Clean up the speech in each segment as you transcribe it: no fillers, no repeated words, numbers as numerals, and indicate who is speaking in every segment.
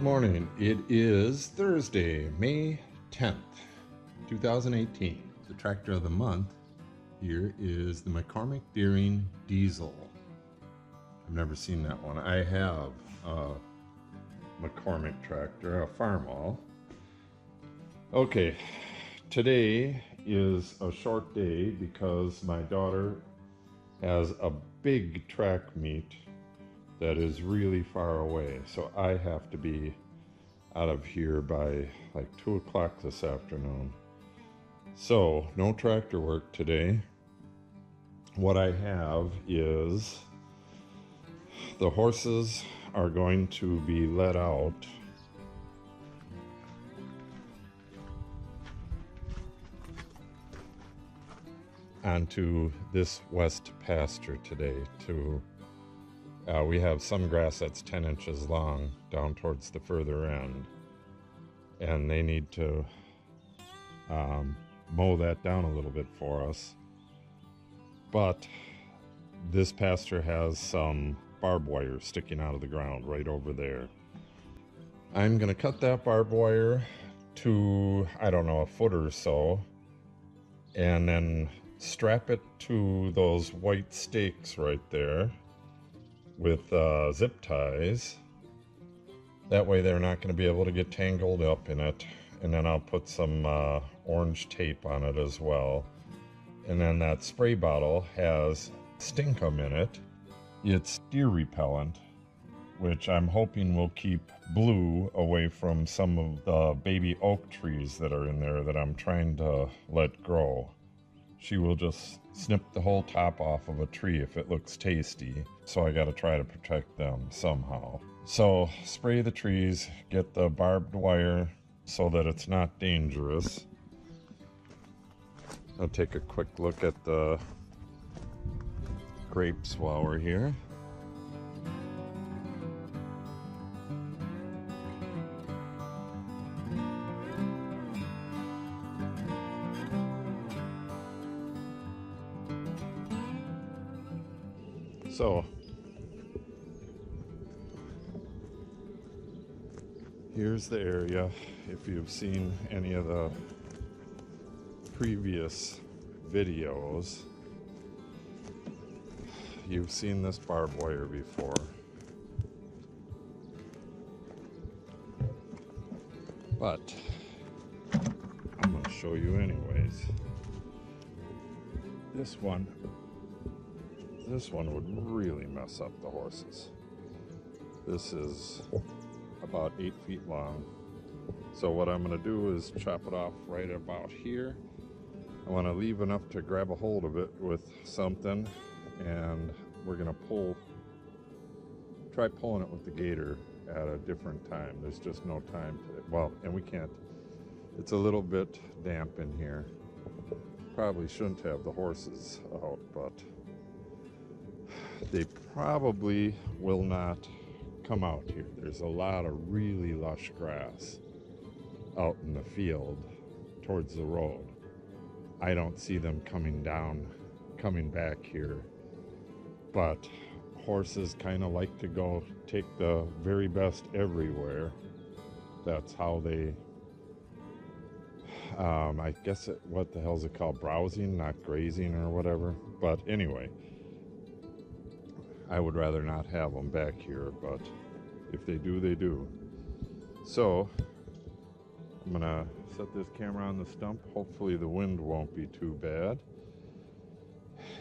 Speaker 1: Good morning. It is Thursday, May 10th, 2018. The tractor of the month here is the McCormick Deering Diesel. I've never seen that one. I have a McCormick tractor, a Farmall. Okay, today is a short day because my daughter has a big track meet that is really far away, so I have to be out of here by like 2 o'clock this afternoon. So no tractor work today. What I have is the horses are going to be let out onto this west pasture today. We have some grass that's 10 inches long down towards the further end, and they need to mow that down a little bit for us. But this pasture has some barbed wire sticking out of the ground right over there. I'm gonna cut that barbed wire to, I don't know, a foot or so, and then strap it to those white stakes right there with zip ties. That way they're not going to be able to get tangled up in it. And then I'll put some orange tape on it as well. And then that spray bottle has Stinkum in it. It's deer repellent, which I'm hoping will keep Blue away from some of the baby oak trees that are in there that I'm trying to let grow. She will just snip the whole top off of a tree if it looks tasty. So I got to try to protect them somehow. So spray the trees, get the barbed wire so that it's not dangerous. I'll take a quick look at the grapes while we're here. So here's the area. If you've seen any of the previous videos, you've seen this barbed wire before. But I'm going to show you anyways. This one would really mess up the horses. This is about 8 feet long. So what I'm going to do is chop it off right about here. I want to leave enough to grab a hold of it with something, and we're going to try pulling it with the gator at a different time. There's just no time to, well, and we can't. It's a little bit damp in here. Probably shouldn't have the horses out, but they probably will not come out here. There's a lot of really lush grass out in the field towards the road. I don't see them coming back here, but horses kind of like to go take the very best everywhere. That's how they, I guess what the hell's it called? Browsing, not grazing or whatever. But anyway, I would rather not have them back here, but if they do, they do. So I'm gonna set this camera on the stump. Hopefully the wind won't be too bad,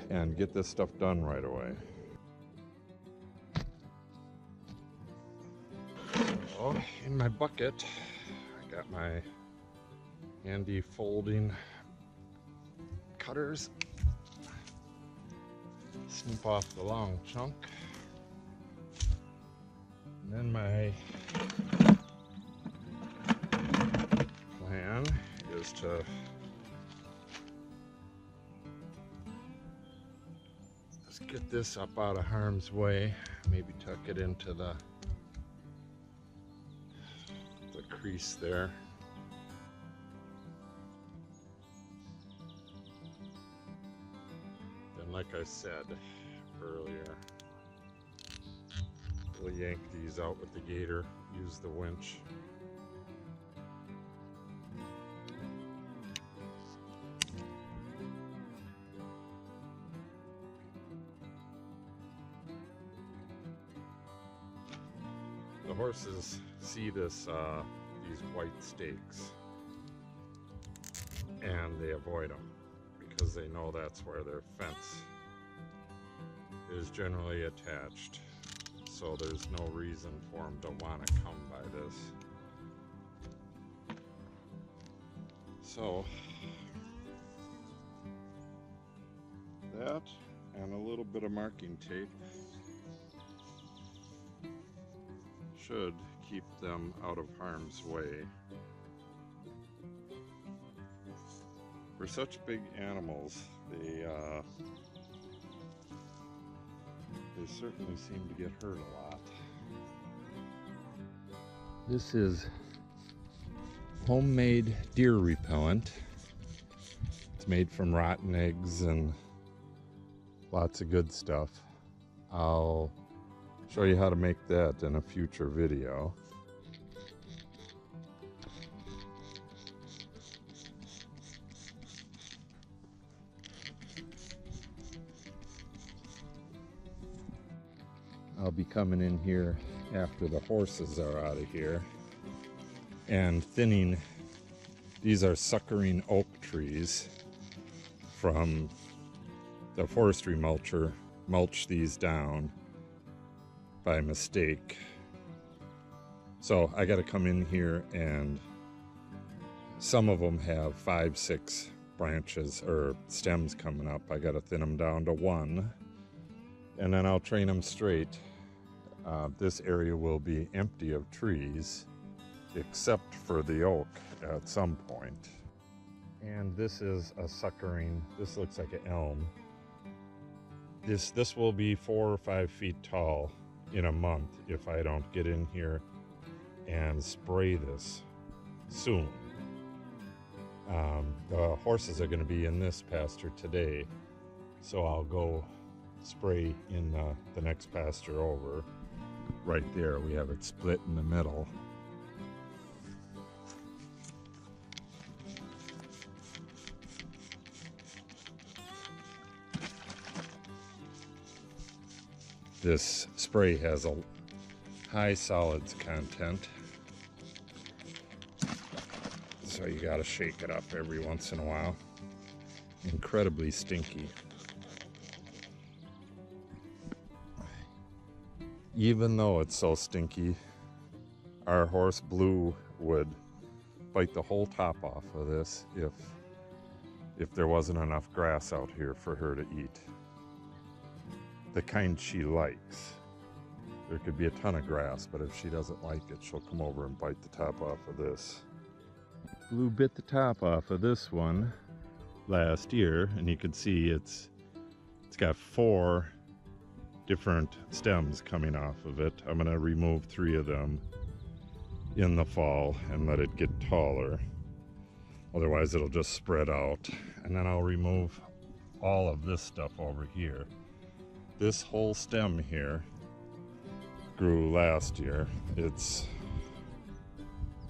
Speaker 1: and get this stuff done right away. So in my bucket, I got my handy folding cutters. Snip off the long chunk, and then my plan is to just get this up out of harm's way, maybe tuck it into the crease there. Then, like I said earlier, carefully yank these out with the gator, use the winch. The horses see this, these white stakes, and they avoid them because they know that's where their fence is generally attached. So there's no reason for them to want to come by this. So that and a little bit of marking tape should keep them out of harm's way. For such big animals, they certainly seem to get hurt a lot. This is homemade deer repellent. It's made from rotten eggs and lots of good stuff. I'll show you how to make that in a future video. I'll be coming in here after the horses are out of here and thinning. These are suckering oak trees from the forestry mulcher. Mulch these down by mistake. So I got to come in here, and some of them have 5, 6 branches or stems coming up. I got to thin them down to 1, and then I'll train them straight. This area will be empty of trees except for the oak at some point. And this is a suckering, this looks like an elm. This will be 4 or 5 feet tall in a month if I don't get in here and spray this soon. The horses are going to be in this pasture today, so I'll go spray in the next pasture over. Right there, we have it split in the middle. This spray has a high solids content, so you gotta shake it up every once in a while. Incredibly stinky. Even though it's so stinky, our horse Blue would bite the whole top off of this if there wasn't enough grass out here for her to eat. The kind she likes. There could be a ton of grass, but if she doesn't like it, she'll come over and bite the top off of this. Blue bit the top off of this one last year, and you can see it's got 4 different stems coming off of it. I'm gonna remove 3 of them in the fall and let it get taller. Otherwise it'll just spread out. And then I'll remove all of this stuff over here. This whole stem here grew last year. It's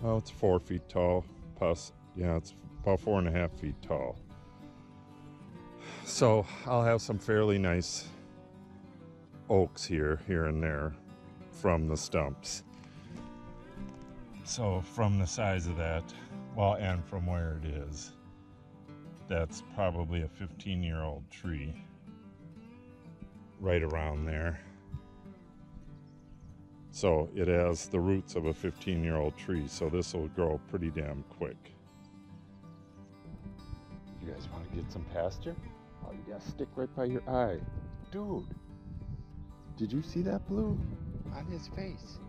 Speaker 1: 4 feet tall. Yeah, it's about 4.5 feet tall. So I'll have some fairly nice oaks here and there from the stumps. So from the size of that, well, and from where it is, that's probably a 15-year-old tree right around there. So it has the roots of a 15-year-old tree, so this will grow pretty damn quick. You guys want to get some pasture? Oh, you gotta stick right by your eye. Dude, did you see that Blue on his face?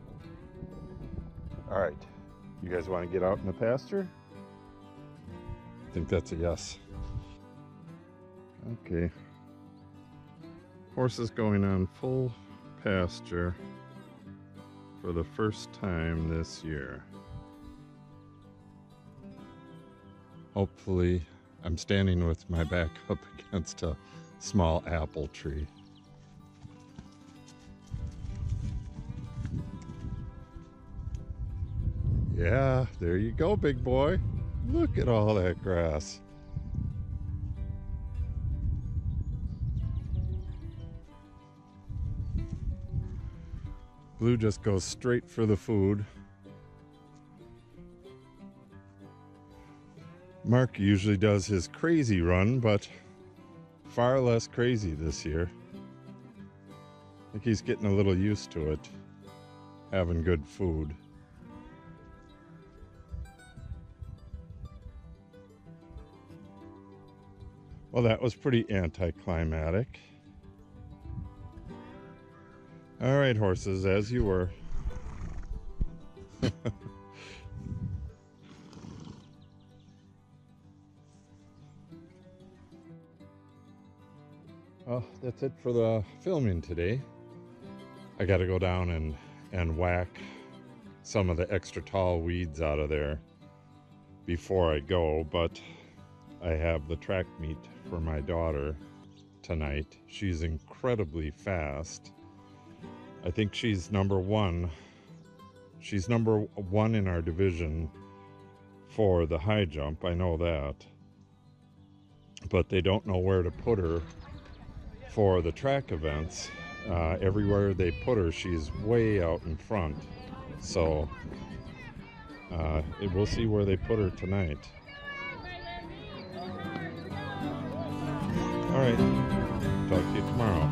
Speaker 1: All right, you guys want to get out in the pasture? I think that's a yes. Okay. Horse is going on full pasture for the first time this year. Hopefully, I'm standing with my back up against a small apple tree. Yeah, there you go, big boy. Look at all that grass. Blue just goes straight for the food. Mark usually does his crazy run, but far less crazy this year. I think he's getting a little used to it, having good food. Well, that was pretty anticlimactic. All right, horses, as you were. Well, that's it for the filming today. I got to go down and whack some of the extra tall weeds out of there before I go, but I have the track meet for my daughter tonight. She's incredibly fast. I think she's number one. She's number one in our division for the high jump. I know that. But they don't know where to put her for the track events. Everywhere they put her, she's way out in front. So we'll see where they put her tonight. All right. Talk to you tomorrow.